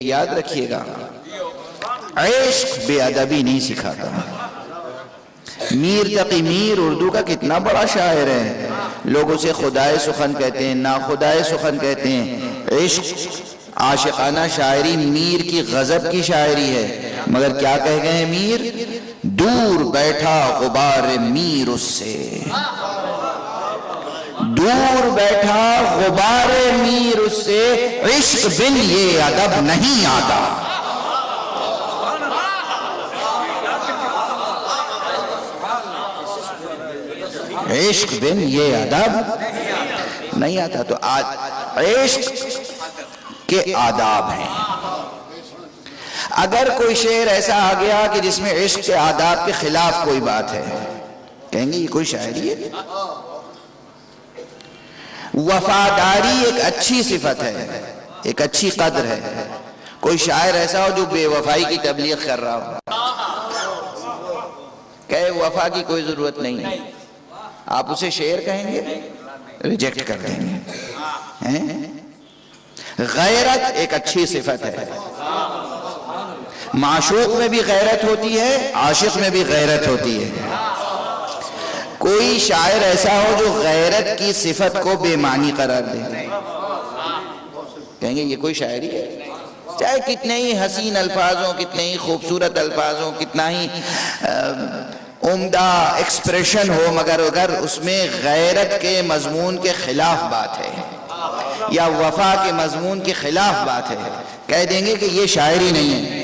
یاد رکھیے گا، عشق بے ادبی نہیں سکھاتا۔ میر تقی میر اردو کا کتنا بڑا شاعر ہے، لوگ اسے خدائے سخن کہتے ہیں، نا خدائے سخن کہتے ہیں۔ عشق عاشقانہ شاعری میر کی غضب کی شاعری ہے، مگر کیا کہہ گئے ہیں میر؟ دور بیٹھا غبار میر اس سے، دور بیٹھا غبار میر اس سے، عشق بن یہ ادب نہیں آتا۔ عشق بن یہ ادب نہیں آتا۔ تو عشق کے آداب ہیں۔ اگر کوئی شعر ایسا آ گیا کہ جس میں عشق کے آداب کے خلاف کوئی بات ہے، کہیں گے یہ کوئی شاعری ہے؟ وفاداری ایک اچھی صفت ہے، ایک اچھی قدر ہے۔ کوئی شاعر ایسا ہو جو بے وفائی کی تبلیغ کر رہا ہو، کہے وفا کی کوئی ضرورت نہیں ہے، آپ اسے شعر کہیں گے؟ ریجیکٹ کر دیں گے۔ غیرت ایک اچھی صفت ہے، معشوق میں بھی غیرت ہوتی ہے، عاشق میں بھی غیرت ہوتی ہے۔ کوئی شاعر ایسا ہو جو غیرت کی صفت کو بے معنی قرار دے، کہیں گے یہ کوئی شاعری ہے؟ چاہے کتنے ہی حسین الفاظ ہوں، کتنے ہی خوبصورت الفاظ ہوں، کتنا ہی عمدہ ایکسپریشن ہو، مگر اگر اس میں غیرت کے مضمون کے خلاف بات ہے یا وفا کے مضمون کے خلاف بات ہے، کہہ دیں گے کہ یہ شاعری نہیں ہے۔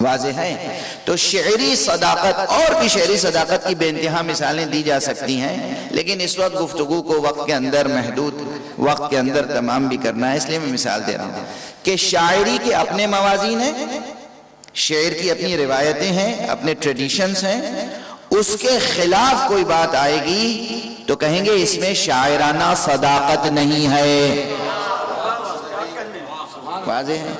واضح ہے؟ تو شعری صداقت، اور بھی شعری صداقت کی بے انتہا مثالیں دی جا سکتی ہیں، لیکن اس وقت گفتگو کو وقت کے اندر محدود وقت کے اندر تمام بھی کرنا ہے، اس لیے میں مثال دے رہا ہوں کہ شاعری کے اپنے موازین ہیں، شعر کی اپنی روایتیں ہیں، اپنے ٹریڈیشنز ہیں، اس کے خلاف کوئی بات آئے گی تو کہیں گے اس میں شاعرانہ صداقت نہیں ہے۔ واضح ہے؟